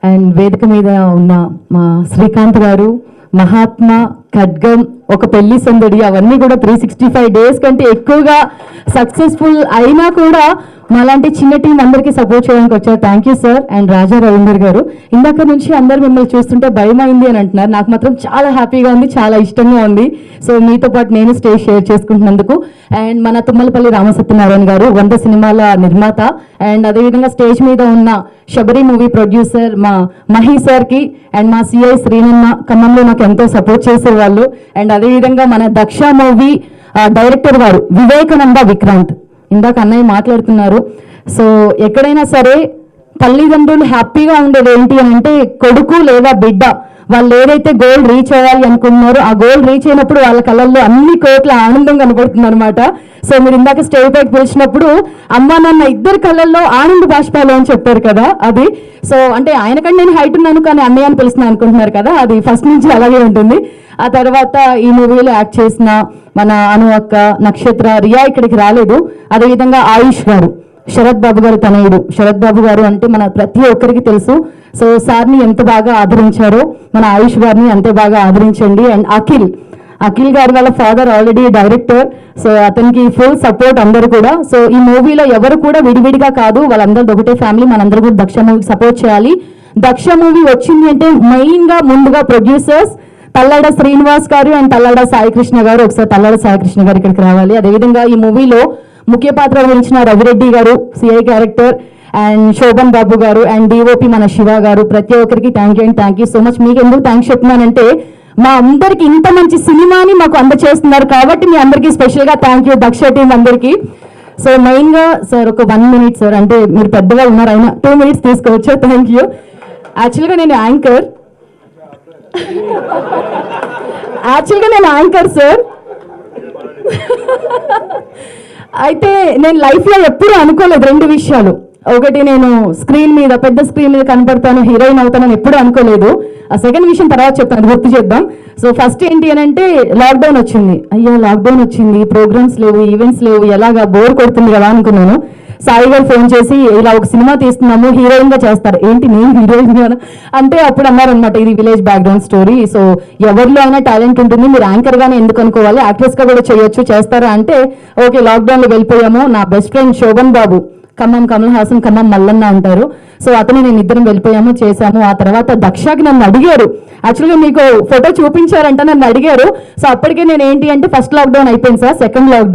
And వేదిక మీద ఉన్న మా శ్రీకాంత్ గారు, మహాత్మా, ఖడ్గం, ఒక పెళ్లి సందడి, అవన్నీ కూడా 365 days కంటే ఎక్కువగా సక్సెస్ఫుల్ అయినా కూడా మాలాంటి చిన్న టీం అందరికీ సపోర్ట్ చేయడానికి వచ్చారు. Thank you sir. అండ్ రాజా రవీందర్ గారు, ఇందాక నుంచి అందరు మిమ్మల్ని చూస్తుంటే భయం అయింది అని అంటున్నారు. నాకు మాత్రం చాలా హ్యాపీగా ఉంది, చాలా ఇష్టంగా ఉంది. సో మీతో పాటు నేను స్టేజ్ షేర్ చేసుకుంటున్నందుకు. అండ్ మన తుమ్మలపల్లి రామసత్యనారాయణ గారు 100 సినిమాల నిర్మాత, అండ్ అదేవిధంగా స్టేజ్ మీద ఉన్న శబరి మూవీ ప్రొడ్యూసర్ మా మహి సార్కి, అండ్ మా సిఐ శ్రీనన్న ఖమ్మంలో నాకు ఎంతో సపోర్ట్ చేసేవాళ్ళు. అండ్ అదేవిధంగా మన దక్ష మూవీ డైరెక్టర్ గారు వివేకానంద విక్రాంత్, ఇందాక అన్నయ్య మాట్లాడుతున్నారు. సో ఎక్కడైనా సరే తల్లిదండ్రులు హ్యాపీగా ఉండేది ఏంటి అని అంటే కొడుకు లేదా బిడ్డ వాళ్ళు ఏదైతే గోల్ రీచ్ అవ్వాలి అనుకున్నారో ఆ గోల్ రీచ్ అయినప్పుడు వాళ్ళ కళ్ళల్లో అన్ని కోట్ల ఆనందం కనబడుతుంది అనమాట. సో మీరు ఇందాక స్టేజ్ పైకి పిలిచినప్పుడు అమ్మ నాన్న ఇద్దరు కళ్ళల్లో ఆనంద బాష్పాలు అని చెప్పారు కదా, అది. సో అంటే ఆయనకంటే నేను హైట్ ఉన్నాను కానీ అన్నయ్య అని పిలుస్తున్నాను అనుకుంటున్నారు కదా, అది ఫస్ట్ నుంచి అలాగే ఉంటుంది. ఆ తర్వాత ఈ మూవీలో యాక్ట్ చేసిన మన అను అక్క, నక్షత్ర, రియా ఇక్కడికి రాలేదు. అదేవిధంగా ఆయుష్ గారు, శరత్ బాబు గారు తనయుడు. శరత్ బాబు గారు అంటే మన ప్రతి ఒక్కరికి తెలుసు. సో సార్ని ఎంత బాగా ఆదరించారో మన ఆయుష్ గారిని అంతే బాగా ఆదరించండి. అండ్ అఖిల్ గారు వాళ్ళ ఫాదర్ ఆల్రెడీ డైరెక్టర్, సో అతనికి ఫుల్ సపోర్ట్ అందరూ కూడా. సో ఈ మూవీలో ఎవరు కూడా విడివిడిగా కాదు, వాళ్ళందరూ ఒకటే ఫ్యామిలీ. మనందరూ కూడా దక్ష మూవీకి సపోర్ట్ చేయాలి. దక్ష మూవీ వచ్చింది అంటే మెయిన్గా ముందుగా ప్రొడ్యూసర్స్ తల్లాడ శ్రీనివాస్ గారు అండ్ తల్లాడ సాయికృష్ణ గారు. ఒకసారి తల్లాడ సాయికృష్ణ గారు ఇక్కడికి రావాలి. అదేవిధంగా ఈ మూవీలో ముఖ్య పాత్ర వహించిన రవిరెడ్డి గారు సిఐ క్యారెక్టర్, అండ్ శోభన్ బాబు గారు, అండ్ డిఓపి మన శివ గారు. ప్రతి ఒక్కరికి థ్యాంక్ యూ సో మచ్. మీకు ఎందుకు థ్యాంక్స్ చెప్తున్నానంటే మా అందరికి ఇంత మంచి సినిమాని మాకు అందచేస్తున్నారు కాబట్టి మీ అందరికీ స్పెషల్గా థ్యాంక్ యూ దక్ష టీం అందరికీ. సో మెయిన్గా సార్ ఒక 1 minute సార్, అంటే మీరు పెద్దగా ఉన్నారు అయినా 2 minutes తీసుకోవచ్చు. Thank you. యాక్చువల్గా నేను యాంకర్ సార్. అయితే నేను లైఫ్లో ఎప్పుడూ అనుకోలేదు 2 విషయాలు. ఒకటి, నేను పెద్ద స్క్రీన్ మీద కనపడతాను, హీరోయిన్ అవుతానని ఎప్పుడూ అనుకోలేదు. ఆ సెకండ్ విషయం తర్వాత చెప్తాను, గుర్తు చేద్దాం. సో ఫస్ట్ ఏంటి అని అంటే లాక్డౌన్ వచ్చింది. అయ్యో లాక్డౌన్ వచ్చింది, ప్రోగ్రామ్స్ లేవు, ఈవెంట్స్ లేవు, ఎలాగా బోర్ కొడుతుంది కదా అనుకున్నాను. సాయి గారు ఫోన్ చేసి ఇలా ఒక సినిమా తీస్తున్నాము, హీరోయిన్ గా చేస్తారు. ఏంటి నేను హీరోయిన్ అంటే అప్పుడు అన్నారనమాట, ఇది విలేజ్ బ్యాక్గ్రౌండ్ స్టోరీ. సో ఎవరిలో అయినా టాలెంట్ ఉంటుంది, మీరు యాంకర్ గానే ఎందుకు అనుకోవాలి, యాక్ట్రెస్ గా కూడా చేయొచ్చు, చేస్తారా అంటే ఓకే. లాక్డౌన్ లో వెళ్ళిపోయాము. నా బెస్ట్ ఫ్రెండ్ శోభన్ బాబు, ఖమ్మం కమల్ హాసన్, ఖమ్మం మల్లన్న అంటారు. సో అతను నేను ఇద్దరం వెళ్ళిపోయాము, చేశాము. ఆ తర్వాత దక్షకి నన్ను అడిగారు, యాక్చువల్గా మీకు ఫోటో చూపించారంట, నన్ను అడిగారు. సో అప్పటికే నేను ఏంటి అంటే ఫస్ట్ లాక్డౌన్ అయిపోయింది సార్, సెకండ్ లాక్డౌన్